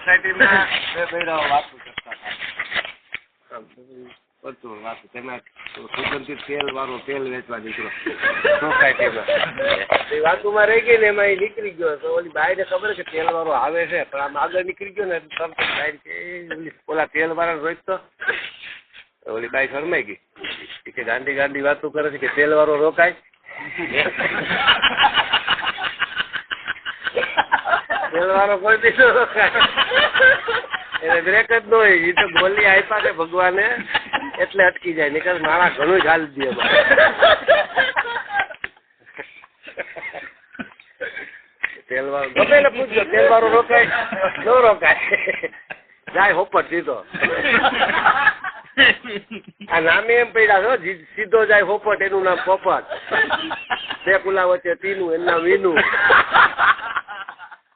સોસાયટીમાં બે બૈરાઓ વાતો કરતા હતા. બધું વાતો તેમાં સુગંધિત તેલ વાળો તેલ વેચવા નીકળો સોસાયટીમાં. એ વાતોમાં રહી ગઈ ને એમાં એ નીકળી ગયો. તો ઓલી બાઈને ખબર કે તેલ વાળો આવે છે, પણ આમ આગળ નીકળી ગયો ને તરત બાઈ કે ઓલા તેલ વાળા રોકતો. ઓલી બાઈ શરમાઈ ગઈ કે ગાંડી ગાંડી વાતો કરે છે કે તેલ વાળો રોકાય. તેલ વાળો કોઈ બીજો રોકાય એને બ્રેક જ ન હોય. એ તો ગોલી આપ્યા છે ભગવાને એટલે અટકી જાય. નીકળ મારા ઘણું જ હાલ દે. તેલ વાળો ગમે ને પૂછજો તેલ વાળો રોકાય ન રોકાય જાય હોપટ સીધો. આ નામે એમ પડ્યા છો સીધો જાય હોપટ એનું નામ પોપટ. બે કુલા વચ્ચે તીનું એનું નામ વીનું.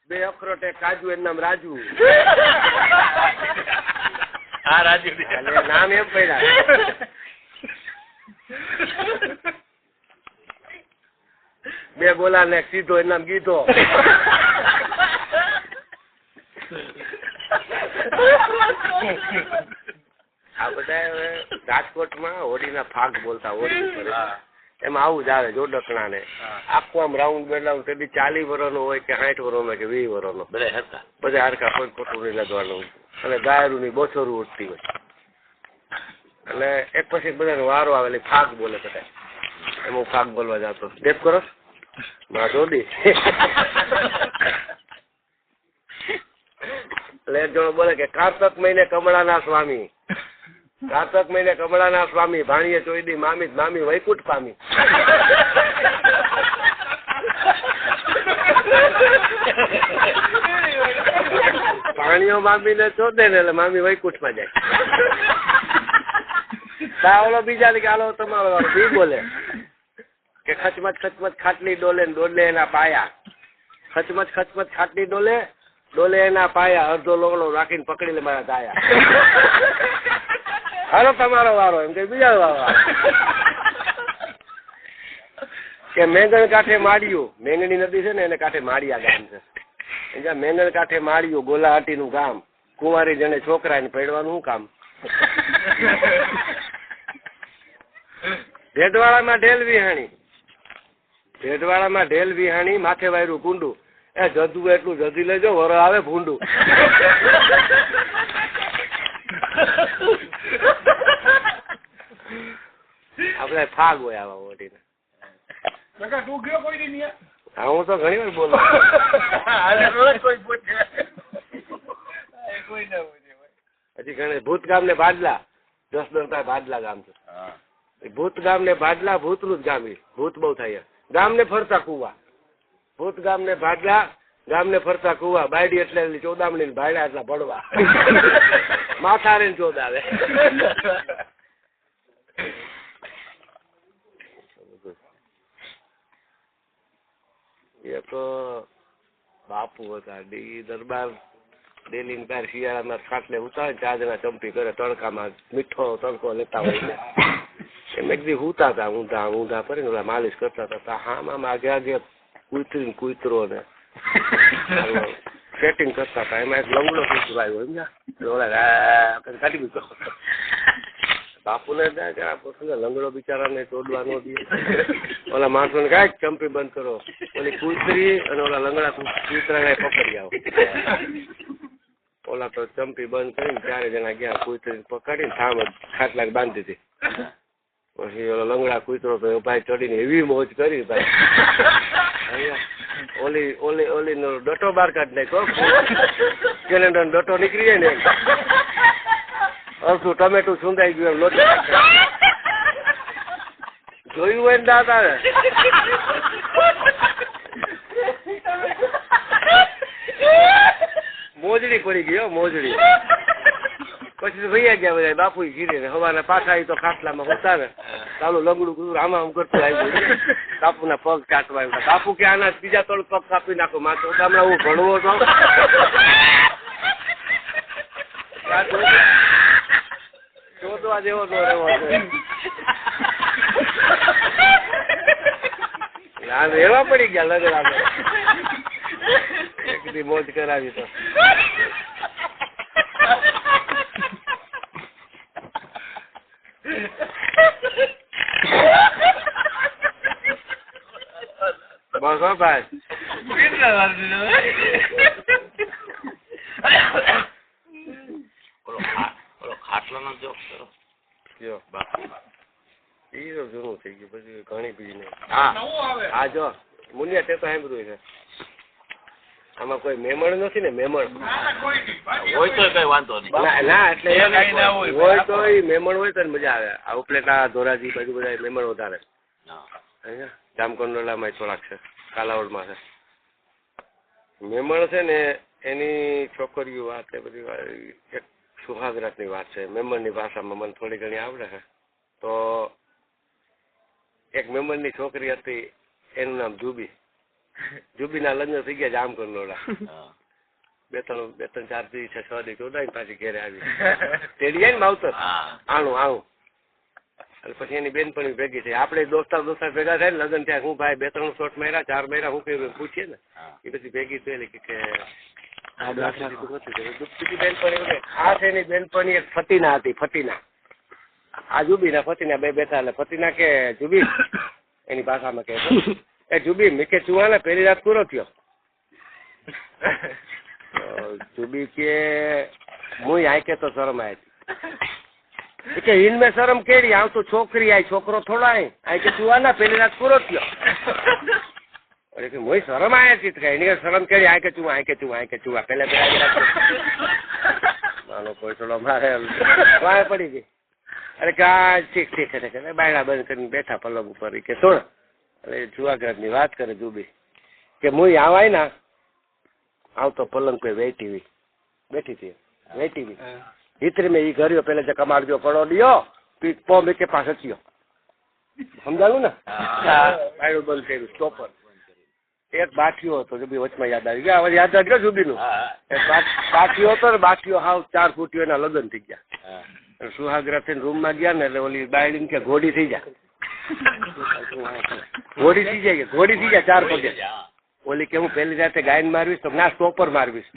બે અખરોટે કાજુ એનું નામ રાજુ. હા રાજુ નામ એમ પડ્યા. બે ગોલા ને સીધો એનું નામ ગીધો. આ બધા રાજકોટમાં હોળીના ફાગ બોલતા હોળી એમાં આવું જ આવે જોડકણા ને આખું આમ રાઉન્ડ બેડાઉન્ડ તે બી 40 વર્ષનો હોય કે 60 વર્ષનો કે 20 વર્ષનો બધા હરકા કોઈ ખોટું નહીં લગવાનું. અને ગાયરું ની બોછોરું ઉઠતી હોય અને એક પછી બધાનો વારો આવે ફાગ બોલે બધા. એમ હું ફાગ બોલવા જતો દેખ કરો માં જોડી. એટલે એક જણો બોલે કે કારતક મહિને કમળાના સ્વામી, કારતક મહિને કમળાના સ્વામી, ભાણીએ ચોઈડી મામી મામી વૈકુંઠ પામી. ભાણીઓ મામી ને ચોદે ને એટલે મામી વૈકુંઠ માં જાય. ઓલો બીજા કે હાલો તમારો વાળો બી બોલે કે ખચમચ ખાટલી ડોલે ને ડોલે એના પાયા. ખચમચ ખાટલી ડોલે ડોલે એના પાયા. અડધો લોગડો રાખીને પકડી લે મારા દાયા. હાલો તમારો વારો એમ કે બીજા વારો. કે મેંગણ કાંઠે માળિયું, મેંગણી નદી છે ને એને કાંઠે માળિયા ગામ છે. જ્યાં મેંગણ કાંઠે માળિયું ગોલાહાટી નું ગામ. કુંવારી જણે છોકરા ને પડવાનું શું કામ. ભેડવાળામાં ઢેલ વિહાણી, ભેડવાળામાં ઢેલ વિહાણી માથે વાયરું કુંડું. એ જદું એટલું જદી લેજો વર આવે ભૂંડું. આપડે ફાગ હોય આવા ઓઢીને. હા હું તો ઘણી વાર બોલું. હજી ઘણી ભૂત ગામ ને ભાડલા 10 ભાડલા ગામ છે. ભૂત ગામ ને ભાડલા ભૂતનું જ ગામ. ભૂત બહુ થાય ગામ ને ફરતા કુવા. ભૂત ગામ ને ભાડલા ગામ ને ફરતા કુવા. બાયડી એટલે ચોદામણી ભાડ્યા એટલા ભડવા. માથા રે ચોદાવે. એક બાપુ હતા દરબાર ડેલી તાર શિયાળામાં ખાટલે ઉતારે 4 જણા ચંપી કરે તડકામાં મીઠો તડકો લેતા હોય. એમ એક દી હુતા હતા ઊંધા ઊંધા કરીને ઓલા માલિશ કરતા હતા. હામાં આગે આગે કૂતરી કૂતરો ને સેટિંગ કરતા હતા. એમાં એક લંગડો કૂતરો આવ્યો સમજ્યા. ઓલા કાઢી મૂક્યો. બાપુને લંગડો બિચારાને તોડવા ન દે. ઓલા માણસો ને કાંઈક ચંપી બંધ કરો. ઓલી કૂતરી અને ઓલા લંગડા કૂતરાને પકડી આવો. ઓલા તો ચંપી બંધ કરીને 4 જણા ગયા. કૂતરી પકડીને થામ ખાટલા બાંધી દીધી. પછી ઓલો લંગડા કૂતરો તો ભાઈ ચડીને એવી મોજ કરી ભાઈ. ઓલી ઓલી ઓલી નો ડટો બહાર કાઢી નાખ્યો. કેલેન્ડર ડટો નીકળી જાય ને અડધું ટમેટું સુંધાઈ ગયું. લોટ જોયું હોય ને દાદા મોજડી પડી ગઈ. મોજડી પછી ભૈયા ગયા બધા બાપુ ઘીરે ને હવાના પાછા તો ખાટલામાં હોતા ને ચાલુ લંગડું કું આમાં આમ કરતું આવી ગયું. બાપુ ના પગ ચાટવા આવ્યા. બાપુ કે આના બીજા 3 પગ કાપી નાખો. માથું હમણાં હું ભણવો છો. શોધવા જેવો ન રહેવો રેવા પડી ગયા લગડા. એક દી મોજ કરાવી તો છો ભાઈ. ખાટલાનો જોક કરો. જો ઈ તો જૂનું થઈ ગયું પછી ઘણી બીજી નહીં. હા જો મુનિયા તે તો સાંભળ્યું છે. આમાં કોઈ મેમણ નથી ને મેમણ હોય તો કઈ વાંધો નહીં. ના એટલે હોય તો મેમણ હોય તો મજા આવે. આ ઉપલેટા ધોરાજી બાજુ બધા મેમણ વધારે. અહીંયા જામકંડોલામાં થોડાક છે, કાલાવડમાં છે મેમણ છે ને. એની છોકરીઓ વાત એ બધી એક સુહાગરાતની વાત છે. મેમણની ભાષામાં મને થોડી ઘણી આવડે છે. તો એક મેમણની છોકરી હતી, એનું નામ જુબી. જુબીના લગ્ન થઈ ગયા જામકંડોળા. બે ત્રણ 4 દી 6 દી 14 પાછી ઘેરે આવી. તેડી જાય ને માવતર આવું પછી એની બેનપણી ભેગી થઈ. આપણે દોસ્તાર ભેગા થાય ને લગ્ન ત્યાં હું ભાઈ 2-3 શોટ માર્યા 4 માર્યા હું કઈ પૂછીએ ને એ પછી ભેગી થયેલી કે બેનપણી આ છે એની બેનપણી એક ફતીના હતી. ફતીના આ જુબીના ફતીના બે બેઠા. એટલે ફતીના કે જુબી એની ભાષામાં કે એ જુબી મીકે ચુવાને પહેલી રાત પૂરો થયો. જુબી કે હું આય કે તો શરમ આવી કે ઇનમે શરમ કેડી આવ તો છોકરી આય છોકરો થોડા આય કે ચુવાના પહેલી રાત પૂરો થયો. અરે કે મોય શરમ આયા ચિત કે એની શરમ કેડી આય કે ચુવા પહેલા માનો કોઈ થોડો મારે વાય પડી ગઈ. અરે કે ઠીક છે બાયણા બંધ કરીને બેઠા પલંગ ઉપર કે સોણ. અરે જુવાગઢની વાત કરે જુબી કે મુઈ આવાય ના આવતો પલંગ पे બેઠી थी वेठी इतने में घरियो पहले जो कमाड़ियो कड़ो दियो पो में के पास अचियो समझालू ने बायरो बंद કર્યું સ્ટોપર. એક બાઠિયો હતો જુબી વચમાં યાદ આવી ગયા. હવે યાદ આવી ગયો જુબીનું. બાઠિયો હતો ને બાઠિયો હાવ 4 ફૂટીઓ એના લગ્ન થઈ ગયા. સુહાગરા થઈને રૂમમાં ગયા ને એટલે ઓલી બાયડીને કે ઘોડી થઈ જાય. ઘોડી થઈ જાય 4 પગે. ઓલી કે હું પહેલી રાતે ગાયન મારવીશ તો ના સ્ટોપર મારવીશ.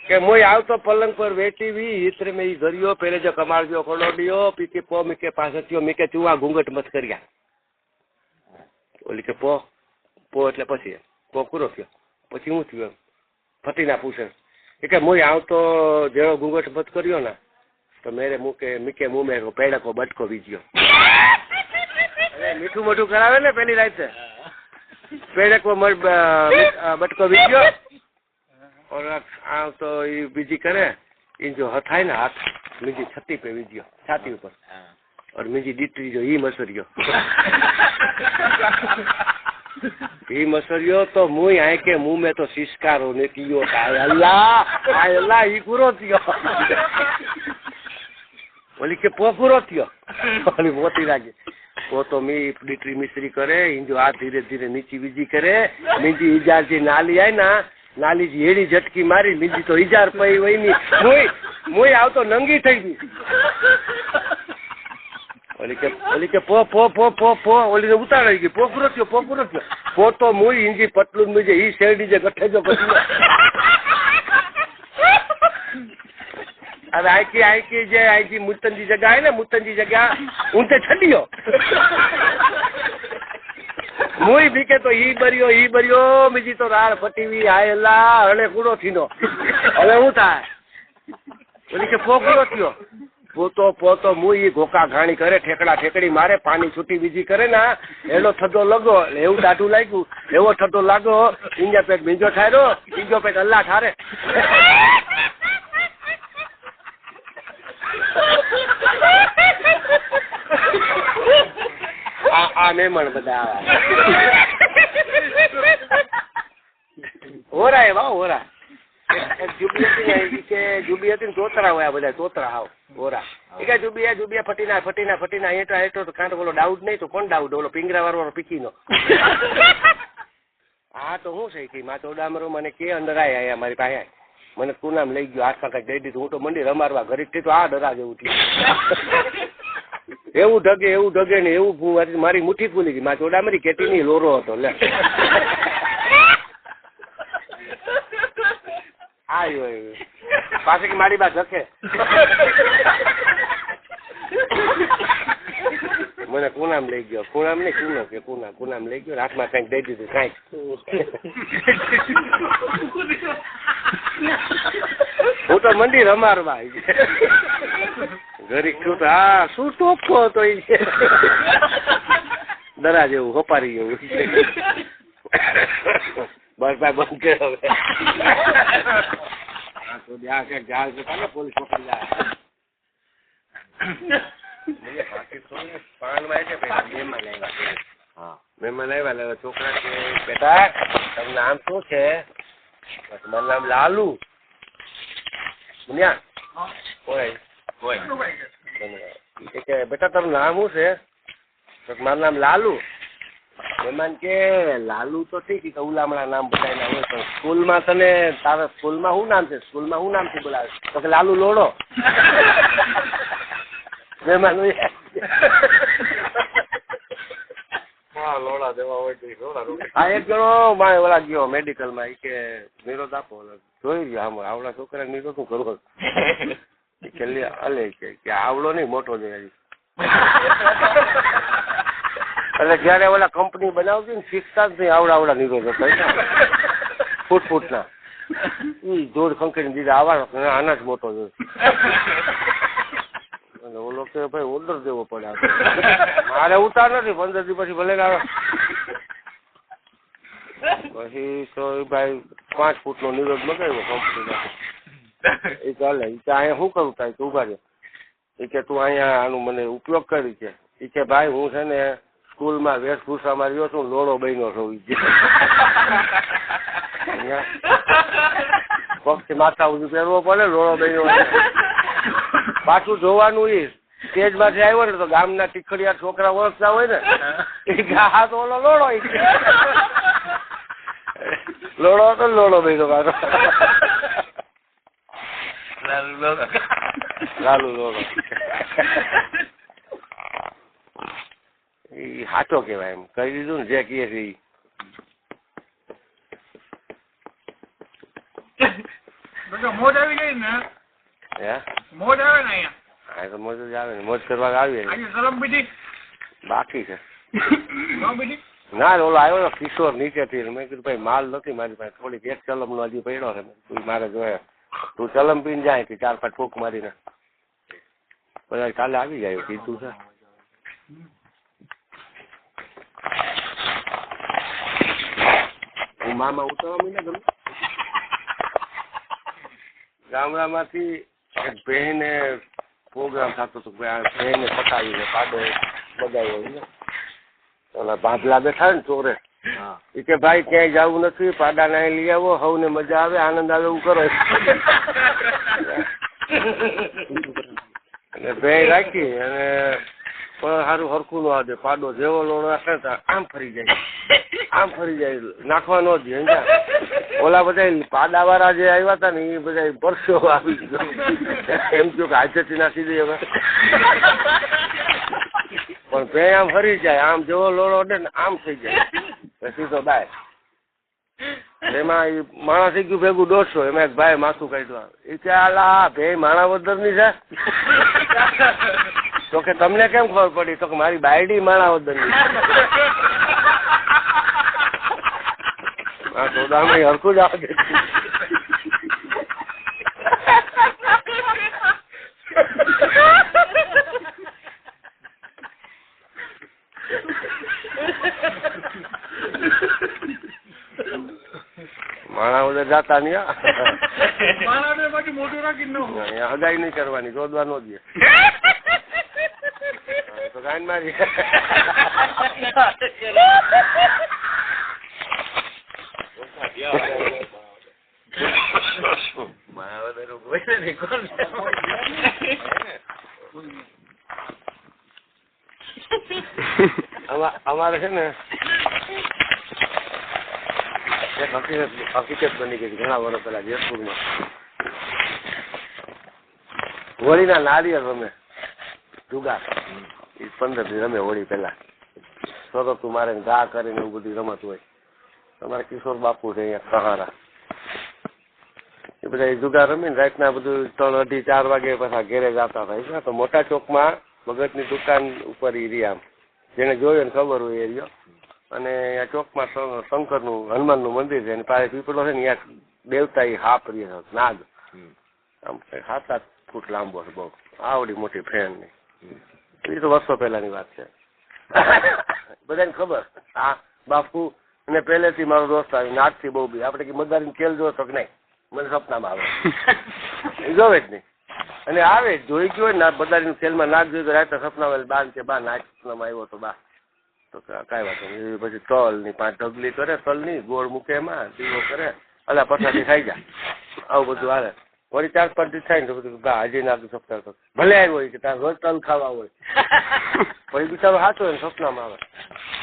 કે મોય આવતો પલંગ પર બેઠી વી ઇતરે મેં ઘરિયો પહેલે જો કમાડ્યો ખોડોડિયો પીકે પો મીકે પાસે થયો મીકે ચુવા ઘૂંઘટ મત કર્યા. ઓલી કે પો એટલે પછી પો પૂરો થયો. પછી હું થયું ફતીના પૂછે કે મોય આવતો જેવો ઘૂંઘટ મત કર્યો ને તો મેરે મીકે મું મેં પેડકો બટકો વીજ્યો. મીઠું મોઢું કરાવે ને પેલી રાતે પેડકો બટકો વીજ્યો. और आ तो ये बीजी करे इन जो हथाई ना हाथ मुझी छत्ती पे वीजियो छाती ऊपर और मुझी डीटरी जो ही मसरियो ही मसरियो तो मुँह आए के मुंह में तो सिस्कारो निकलियो अल्लाह ही पूरो थियो. बोली के पो पूरो थियो. बोली मोती लागे वो तो मी डीटरी मिस्त्री करे इन जो हाथ धीरे धीरे नीची वीजी करे मीजी इजार जी नाली आई ना नाली जी हेड़ी झटकी मारी बीजी तो इजार पई वही नहीं मुई आवतो नंगी થઈ ગઈ. ઓલી કે પો ઓલી ઉતારી ગઈ. પો પૂરો થયો પો તો મુઈ ઇંજી પટલું મુજે ઈ શેરડી જે ગઠે જો પછી अरे आईकी जे आईकी मुतन जी जगह है ना मुतन जी जगह उनते छडियो मुई भी के तो ई बरियो बीजी तो राड़ फटीवी आयला हले कूड़ो थीनो હવે હું થાય. બોલી કે પો કૂડો થયો પોતો મુઈ ઘોકા ઘાણી કરે ઠેકડા ઠેકડી મારે પાણી છૂટી બીજી કરે ના એનો થતો લગો એવું દાઢું લાગ્યું એવો થતો લાગો ઇંજા પેટ બીજો ઠાર્યો બીજો પેટ અલ્લાહ ઠારે. આ મેમણ બધા હોરા એવા હોરા જુબી હતી ને તોતરા હોય બધા તોતરા હાવ હોરા એ કે જુબિયા ફટીના એટો તો કાંટો બોલો ડાઉટ નહીં તો કોણ ડાઉટ ઓલો પિંગરા વાળો પીકીનો. હા તો હું છે કે મા ચોડામરો મને કે અંદર આયા મારી પાસે મને તું નામ લઈ ગયો હાથમાં કઈ દઈ દીધું હું તો મંડી રમારવા ઘરે તો આ ડરા જેવું થયું. એવું ઢગે ને એવું મારી મુઠ્ઠી ખુલી ગઈ. મા ચોડામરી કેટીની લોરો હતો લે આવ્યો પાસે કે મારી બા જખે મને કુનામ લઈ ગયો, કુનામ નહીં કુનો કે કુનામ લઈ ગયો, હાથમાં કંઈક દઈ દીધું કાંઈક. હું તો મંડી રમાડવા ઘરી છું તો હા શું ટોપો હતો એ દરા જેવું હોપારી જેવું. બસ ભાઈ બંધ કર્યો હવે. આ ક્યાંક જાય છે ને પોલીસ પકડી જાય. મહેમાન આવ્યા છોકરા કે બેટા તારું નામ શું છે? મારું નામ લાલુ. કે બેટા તારું નામ શું છે? મારું નામ લાલુ. મહેમાન કે લાલુ તો ઠીક કે ઉલામણા નામ બધાના હોય પણ સ્કૂલમાં તને તારા સ્કૂલમાં શું નામ છે? સ્કૂલમાં શું નામથી બોલાવે? તો કે લાલુ લોડો. મહેમાન લોડા દેવા હોય તો આ એક જણો ઓલા ગયો મેડિકલમાં કે નિરોધ આપો જોઈ ગયો આમ આવડા છોકરા નિરોધ શું કરવો છેલ્લે અલે કે આવડો નહીં મોટો જોઈએ. એટલે જયારે ઓલા કંપની બનાવતી ને શીખતા જ નહીં આવડા નિરોધ હતા ફૂટના જોડ ખંખેરી દીધા આવા આના જ મોટો જોઈએ. ઓલો કે ભાઈ ઓર્ડર દેવો પડે મારે ઉતાર નથી 15 દી પછી ભલે આવે. પછી તો ભાઈ 5 ફૂટનો નિરોધ મગાવ્યો કંપની એ ચાલે. એ કે અહીંયા શું કરું થાય તું ઉભા રહે. એ કે તું અહીંયા આનું મને ઉપયોગ કરી છે. એ કે ભાઈ હું છે ને સ્કૂલમાં વેશભૂષામાં રહ્યો છું લોડો બન્યો છું. પક્ષી માથા સુધી પહેરવો પડે લોડો બન્યો. પાછું જોવાનું એ સ્ટેજ માંથી આવ્યો ને તો ગામના ટીખડિયા છોકરા ઓળખતા હોય ને એ હા તો ઓલો લોડો લોડો હતો લોડો બન્યો પાછો લાલુ લોડો. એ સાચો કેવાય એમ કહી દીધું ને જે કહે છે મોજ આવી ગઈ ને. મોજ આવે ને અહીંયા. હા તો મોજ જ આવે ને મોજ કરવા આવીએ. બાકી છે ના ઓલો આવ્યો કિશોર નીચેથી મેં કીધું ભાઈ માલ નથી મારી પાસે થોડીક એક ચલમ નો હજી પડ્યો છે તું મારે જોયે તું ચલમ પીને જાય કે 4-5 ફૂંક મારીને બધા કાલે આવી જાય કીધું છે. હું મામા ઉતરવા મીને ગમે ગામડામાંથી એક બહેને પ્રોગ્રામ થતો હતો બહેને પટાવી પાડો બગાવ્યો ઓલા બાંધલા બેઠા ને ચોરે એ કે ભાઈ ક્યાંય જવું નથી પાડા ના લઈ આવો હવને મજા આવે આનંદ આવે એવું કરો. અને ભેં રાખી અને પણ સારું હરખું નો આવે પાડો જેવો લોડો રાખે આમ ફરી જાય નાખવા ન દે. ઓલા બધા પાડા વાળા જે આવ્યા હતા ને એ બધા પરસો આવી ગયો એમ થયું કે હાથેથી નાખી દઈએ હવે પણ ભેં આમ ફરી જાય આમ જેવો લોડો દે ને આમ થઈ જાય પછી તો બાય. એમાં એ માણસ થઈ ગયું ભેગું 150 એમાં એક ભાઈ માથું કાઢવા એ કે આલા ભેં માણાવદર ની છે તો કે તમને કેમ ખબર પડી? તો કે મારી બાયડી માણાવદર ની. હા તો દામડી હરખું જ આવે. માણાવદર જાતા નહીં હગાઈ નહીં કરવાની શોધવા ન દે તો ગાયન મારી. અમારે છે ને એક હકીકત બની ગઈ ઘણા વર્ષ પહેલા જેતપુરમાં હોળીના નારિયેળ રમે જુગાર 15 દી રમે હોળી પહેલા સરતું મારે ગા કરીને એવું બધી રમત હોય. તમારે કિશોર બાપુ છે અહીંયા સહારા એ બધા જુગાર રમીને રાતના બધું 3, 2, 4 વાગે પાછા ઘેરે જતા હતા. તો મોટા ચોકમાં ભગતની દુકાન ઉપર ઈ રહ્યા જેને જોયો ને ખબર હોય એ રહ્યો. અને આ ચોકમાં શંકરનું હનુમાનનું મંદિર છે, એની પાસે પીપળો છે ને, ત્યાં દેવતા એ હાપ રહ્યો નાગ, આમ 7-8 ફૂટ લાંબો છે, બહુ આવડી મોટી ફ્રેન્ડ ની. એ તો વર્ષો પહેલાની વાત છે, બધાને ખબર. હા, બાપુ અને પહેલેથી મારો દોસ્ત આવ્યો, નાગથી બહુ બી. આપણે મદારીને ખેલ જોયો તો કે નહીં, મને સપનામાં આવે, જોવે જ નહીં. અને આવે જોઈ ગયો ને બધાની ખેલમાં નાગ જોઈ, રાતે સપનામાં બાન કે બા નાગ સપનામાં આવ્યો તો બા, તો કાંઈ વાત નહીં. પછી તલ ની 5 ઢગલી કરે, તલ ની ગોળ મૂકે, એમાં દીવો કરે, અલા પછાથી ખાઈ જાય, આવું બધું હાલે. વળી 4-5 દિવસ થાય ને તો બધું ગા હજી નાગ સપના તો ભલે આવ્યો હોય કે તારે રોજ તલ ખાવા હોય, પછી બિચારો સાચો હોય ને સપનામાં આવે.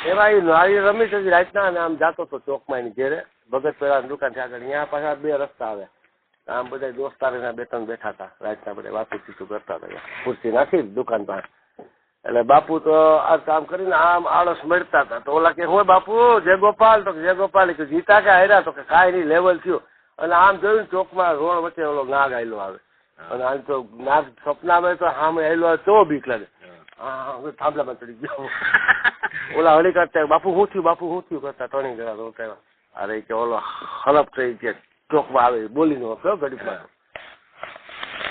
એવા એ નાળી રમી છે રાતના, અને આમ જાતો હતો ચોકમાં એની ઘેરે, ભગત પેલાની દુકાન છે આગળ. ત્યાં પાછા 2 રસ્તા આવે, આમ બધા દોસ્તારના 2-3 બેઠા હતા રાતના, બધા વાતું ચીતું કરતા હતા ખુરશી નાખી દુકાન પાસે. એટલે બાપુ તો આ કામ કરીને આમ આળસ મળતા હતા. તો ઓલા કે હોય બાપુ જય ગોપાલ, તો જય ગોપાલ કે જીતા કે હાર્યા, તો કે કાંઈ નહીં લેવલ થયું. અને આમ જોયું ચોકમાં રોડ વચ્ચે ઓલો નાગ આયલો આવે, અને આમ તો નાગ સપનામાં તો સામે આયલો આવે તો બીક લાગે. હા, થાંભલામાં ચડી ગયો. ઓલા હળી કરતા બાપુ શું થયું, બાપુ શું થયું કરતા 3 જણા રોકાયા. અરે કે ઓલો હલપ થઈ કે ચોકમાં આવે બોલીને કયો ઘડીકમાં.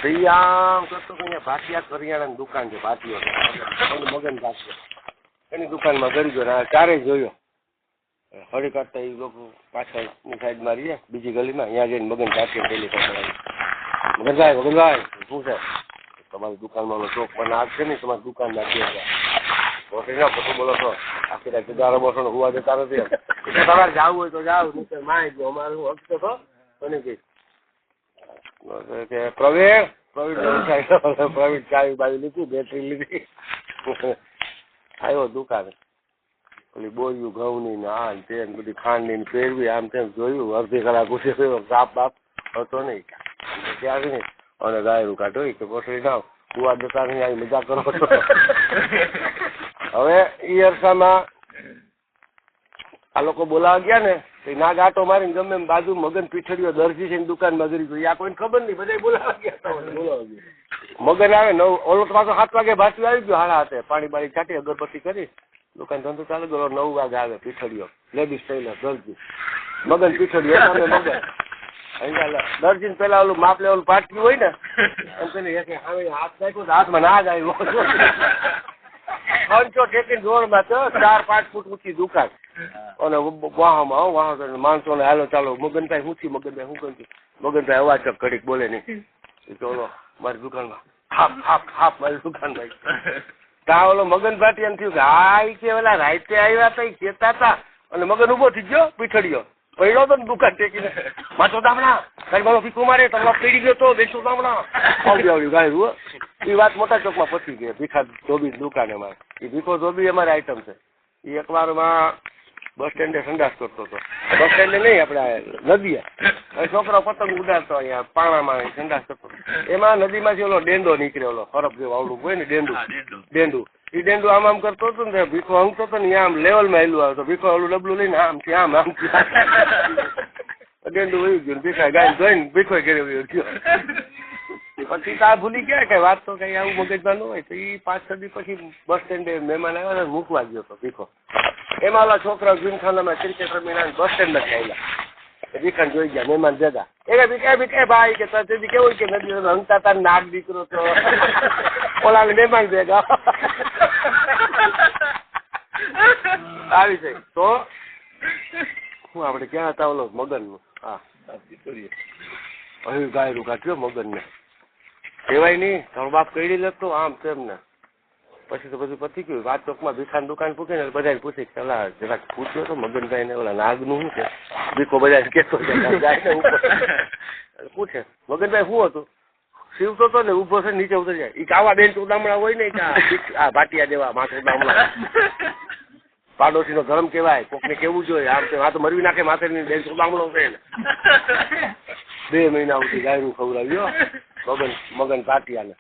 આમ કરતો કે ભાટિયા કરિયાણાની દુકાન છે, ભાટીઓ મગન ભાટિયો, એની દુકાનમાં ગરી ગયો. ચારેય જોયો હળી કરતા. એ લોકો પાછળની સાઈડમાં રહીએ બીજી ગલીમાં, અહીંયા જઈને મગન ભાટિયો પેલી મગનભાઈ મગનભાઈ શું છે, તમારી દુકાનમાં ઓલો ચોકમાં નાગ છે ને, તમારી દુકાન નાખીએ પછી બોલો છો આખી રાત જુદારો બસો ને હોવા જતા નથી. તમારે જવું હોય તો જાવ, નહીં માય ગયો અમારે હું હકતો હતો. અને કે પ્રવીણ ચાવી બાવી લીધી, બેટરી લીધી, આવ્યો દુકાને. ઓલી બોર્યું ઘઉંની ને આ તે બધી ખાંડની ને ફેરવી, આમ તેમ જોયું. અડધી કલાક ઉઠી ગયો, સાપ બાપ હતો નહીં ત્યાં નહીં. અને ગાયરું કાઢો કે કોઠડી ના કુવા જતા નહીં, આવી મજા કરો છો. હવે એ અરસામાં આ લોકો બોલાવા ગયા ને, નાગ આટો મારીને ગમે એમ બાજુ મગન પીઠડીઓ દરજી છે દુકાનમાં ગરી ગઈ. આ કોઈને ખબર નહીં, બધા બોલાવા ગયા. મગન આવે ઓલો પાછો 7 વાગે ભાટી આવી ગયો, 7:30 પાણી બાળી છાંટી અગરબત્તી કરી દુકાન ધંધો ચાલુ ગયો. 9 વાગે આવે પીઠડીઓ, લેડીઝ ટેલર દરજી, મગન પીઠડીઓ સામે મગન. દરજી ને પેલા ઓલું માપ લેવાનું પાટકી હોય ને, એમ કરીને હાથ નાખ્યો, હાથમાં નાગ આવ્યો. ખંચો ટેકીને જોરમાં તો 4-5 ફૂટ ઊંચી દુકાન, અને વાહમાં માણસો ને હાલો ચાલો. મગનભાઈ શું થયું, મગનભાઈ શું કર્યું? મગનભાઈ અવાજ ચક ઘડીક બોલે નહીં. ચલો મારી દુકાનમાં હાપ મારી દુકાનમાં. ત્યાં ઓલો મગન ભાટી એમ થયું કે હા કે ઓલા રાતે આવ્યા હતા કેતા હતા, અને મગન ઉભો થઈ ગયો પીઠડીયો પડ્યો તો ને દુકાન ટેકીને. માથો દામણા કઈ મારો ભીખો મારે તમને પડી ગયો તો બેસો દામણા આવડી ગાયું. એ વાત મોટા ચોકમાં પતી ગઈ. ભીખા ધોબી દુકાને મારે એ ભીખો ધોબી અમારી આઈટમ છે. એ એકવારમાં બસ સ્ટેન્ડે સંડાસ કરતો હતો. બસ સ્ટેન્ડે નહીં, આપણે નદીએ છોકરો પતંગ ઉડાડતો અહીંયા પાણામાં સંડાસ કરતો. એમાં નદીમાંથી ઓલો ડેંડો નીકળ્યો, ઓલો ખરબ જેવો આવડું હોય ને ડેંડું. એ ડેંડું આમ કરતો હતો ને, ભીખો હંગતો હતો ને, આમ લેવલમાં હેલું આવતો. ભીખો ઓલું ડબલું લઈને આમથી આમ ડેંડું વયું ગયું. ભીખા ગાય જોઈને ભીખો ઘેરે ગયો. પછી તા ભૂલી ગયા કે વાત તો કઈ આવું મગજમાં ન હોય. તો એ 5-6 દી પછી બસ સ્ટેન્ડે મહેમાન આવ્યા ને મૂકવા ગયો હતો ભીખો. એમાં ઓલા છોકરા જીમખાનામાં ક્રિકેટ રમીને બસ સ્ટેન્ડ નથી આવેલા. ભીખાને જોઈ ગયા મહેમાન ભેગા. એ ભીખે ભાઈ કે તેથી કેવું કે નદી હંગતા તાર નાગ દીકરો તો ઓલા મહેમાન ભેગા આવી જાય. તો હું આપડે ક્યાં હતા ઓલો મગન નું, હા અહીં ગાયરું કાઢ્યો મગન ને. કહેવાય નહીં તારો બાપ કઈ લેતો આમ તેમ ને. પછી તો બધું પતી ગયું. વાત ચોકમાં ભીખાની દુકાન પૂછી ને બધા પૂછી ચલા જરાક પૂછ્યો તો મગનભાઈ ને ઓલા નાગનું શું છે. ભીખો બધા કેતો પૂછે મગનભાઈ શું હતું. શિવતો તો ને ઉભો છે નીચે ઉતરી જાય. એ કાવા બેન ઉદામણા હોય ને આ ભાટિયા જેવા માથે ઉદામણા. પાડોશી નો ધર્મ કેવાય, કોકને કેવું જોઈએ આમ આ તો મરવી નાખે માથે બેન ઉદામણો છે ને. 2 મહિના સુધી ગાયરું ખવડાવ્યો મગન ભાટિયાને.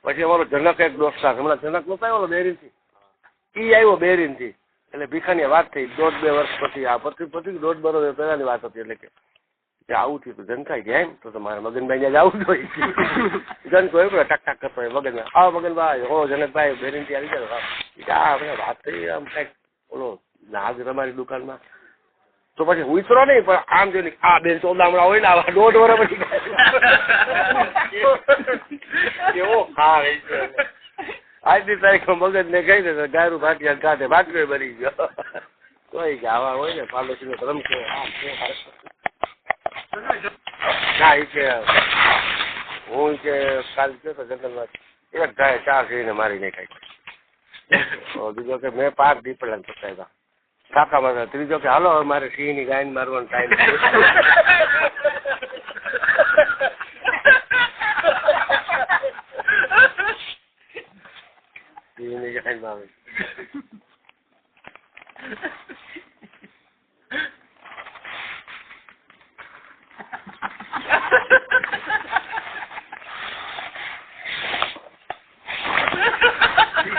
પછી અમારો જનક એક દોસ્તાર હમણાં જનક નો આવ્યો બેરીન થી, ઈ આવ્યો બેરીન થી. એટલે ભીખાની વાત થઈ 1.5-2 વર્ષ પછી. આ પછી 1.5 વર્ષ પહેલાની વાત હતી. એટલે કે કે આવું થયું તો જનકાઈ જાય ને તો મારે મગનભાઈ ત્યાં જવું જોઈએ. જનકો એવું ટક ટક કરતો હોય મગનભાઈ, આવો મગનભાઈ, હો જનકભાઈ બેરીનથી આવી જાય. આપણે વાત થઈ આમ કઈક ઓલો નાગ તમારી દુકાનમાં તો પછી ઉતરો નહીં પણ આમ જોઈને આ બેન ચોદામણા હોય ને આવા 1.5 વર્ષ પછી કેવો ખા રહી છે. આજની તારીખમાં મગજ ને કહી દે ગાયરું ભાટિયા કાઢે ભાટલો બની ગયો. કોઈ કે આવા હોય ને પાડોશી નો ધર્મ છે આમ છે. ના એ કે હું કે કાલ ગયો તો જંગલમાં એક ગાય 4 સિંહને મારી નાખાય. બીજો કે મેં 5 દીપડાને પકડાવ્યા શાખામાં. ત્રીજો કે હાલો હવે મારે સિંહની ગાયને મારવાનો ટાઈમ સિંહની ગાયને મારે.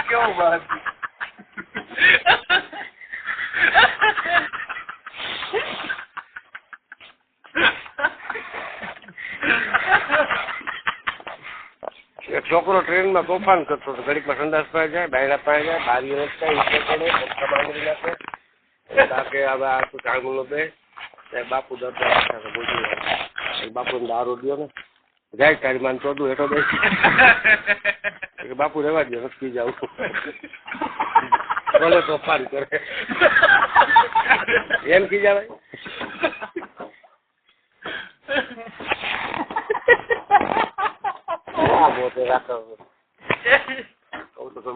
કેવું વાત છોકરો ટ્રેનમાં તોફાન કરતો હતો. ઘડીકમાં સંડાસ પાસે જાય, બાયડા પાસે જાય, બારી નાખે હવે આ તું ચાંગુલો બે બાપુ દર્દ બાપુ ને દારૂ દો ને જાય તારી માન ચોદું હેઠો બેસી બાપુ રેવા દો નથી જાવ ભલે તોફાન કરે એમ કી જવાય.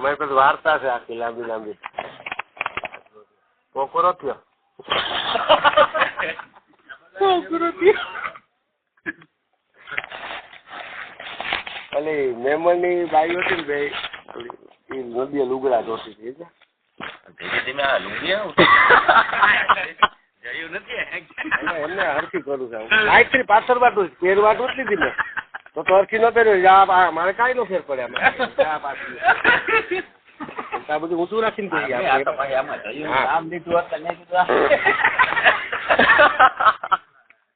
મારી પાસે વાર્તા છે આખી લાંબી લાંબી. પોકરો થયો અલી મેમણ ની બાઈ હતી ને ભાઈ નદીએ લુગડા ધોતી હતી. ધીમે ધીમે આ લુંગી એમને હરખી કરું છું આઈથી પાછળ વાટું પહેરવાટું જ લીધી મેં તો હરખી ન પહેર્યું મારે કઈ નો ફેર પડે આ બધું ઊંચું રાખીને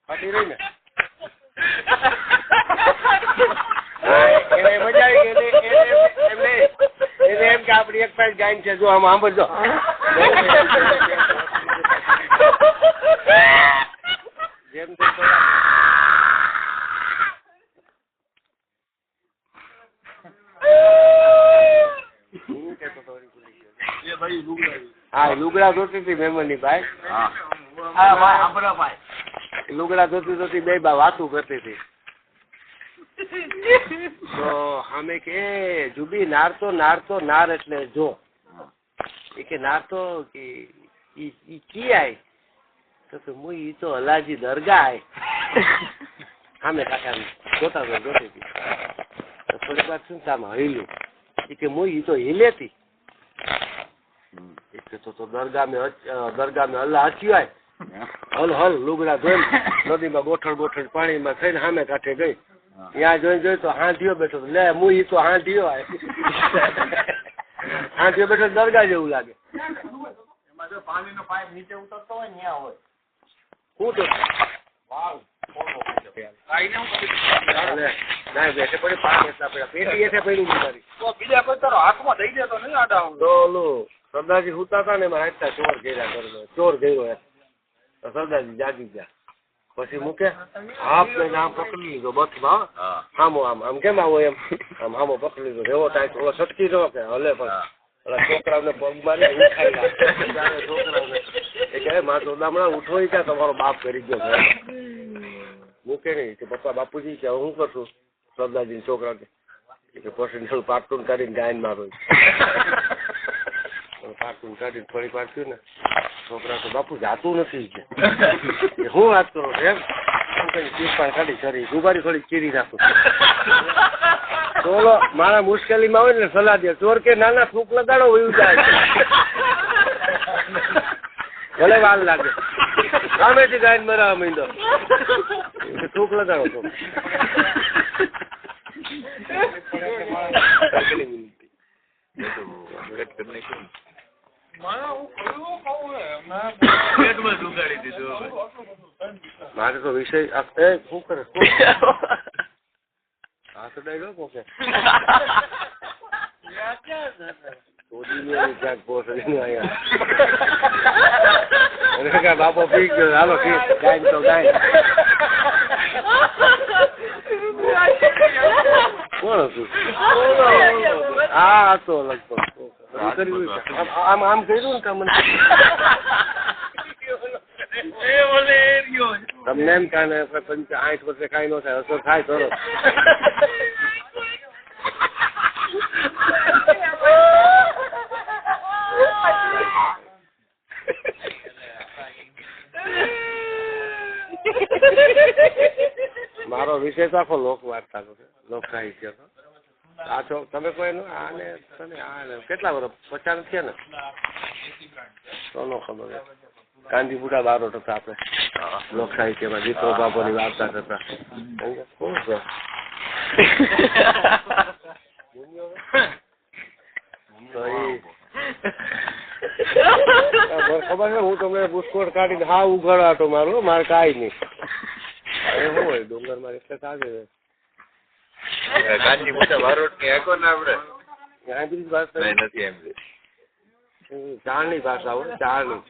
ફાટી રહી ને એને મજા આવી ગઈ. એને એમ કે આપડી એક સાઈડ ગાયન છે જો આમ સાંભળજો જેમ હા લુગડા ધોતી હતી મેમન ની ભાઈ. લુગડા ધોતી બે બા વાતું કરતી હતી તો અમે કે જુબી નારતો નાર એટલે જો એ કે નારતો કે કી આય તો હું ઈ તો અલાજી દરગાહ આય અમે કાકા જોતા જોતી હતી થોડીક વાર શું કામ હઈલું એ કે હું ઈ તો હિલેતી તો દરગાહ મેં અલ્લાહ હચ્યું આય હલ લુગડા ધોઈ નદીમાં ગોઠણ પાણીમાં થઈને સામે કાંઠે ગઈ. ત્યાં જોઈ તો હાંધીઓ બેઠો લે હું ઈ તો હાંધીઓ બેઠો દરગાહ જેવું લાગે. પાણીનો પાઇપ નીચે ઉતરતો હોય ત્યાં હોય શું તો બીજા કોઈ તારો હાથમાં થઈ જતો નહીં આડા સરદારજી હુતા હતા ને એમાં હાથતા ચોર ઘેર્યો સરદારજી જાગી ગયા પછી મૂકે હાફ લઈને આમ પકડી લીધો બસમાં આમો આમ કેમ આવો એમ આમ આમો પકડી લીધો એવો ટાઈટ ઓલો સટકી રહ્યો કે હલે પણ ઓલા છોકરાઓને પગ મારી છોકરાઓને એ કહે મારો દામણા ઉઠો ક્યાં તમારો બાપ કરી ગયો મૂકે નહીં કે પપ્પા બાપુજી કે હું કરશું સરદારજી છોકરા કે પછી થોડું પાટું કાઢીને ગાયન મારો પાટું કાઢીને થોડીક વાર થયું ને છોકરા તો બાપુ જાતું નથી કે હું વાત કરું એમ ચીરપાન કાઢી કરી ગુબારી થોડી ચીરી નાખું તો મારા મુશ્કેલીમાં હોય ને સલાહ દે ચોર કે નાના થૂક લગાડો વયું જાય ભલે વાર લાગે સામેથી ગાયન મરાવા માંડો થૂક લગાડો તો મારે તો વિષય શું કરે આ તો ડાયલોગ ઓકે બાપો પી ગયો હાલો ગાય તો ગાય કોણ હતું હા હતો લગભગ આમ કર્યું ને તમને તમને એમ કાને 60 વર્ષે કઈ ન થાય અસર થાય કરો મારો વિષય તો આખો લોક વાર્તા લોક સાહિત્ય આ છો તમે કોઈ આને તમે આ કેટલા વર્ષ 50 છે ને તો નો ખબર ગાંધી બુઢા બારોટ હતા આપણે લોક સાહિત્યમાં દીકરો બાપોની વાર્તા કરતા કોણ છે ખબર છે હું તમને પુષ્કોળ કાઢીને હા ઉઘાડો મારું મારે કાંઈ નહીં શું હોય ડુંગર માં એટલે કાઢે ગાંધી મોટા બારોટ ની આખો ને આપડે ગાંધી ભાષા નથી એમ ચાળની ભાષા હોય ચાળની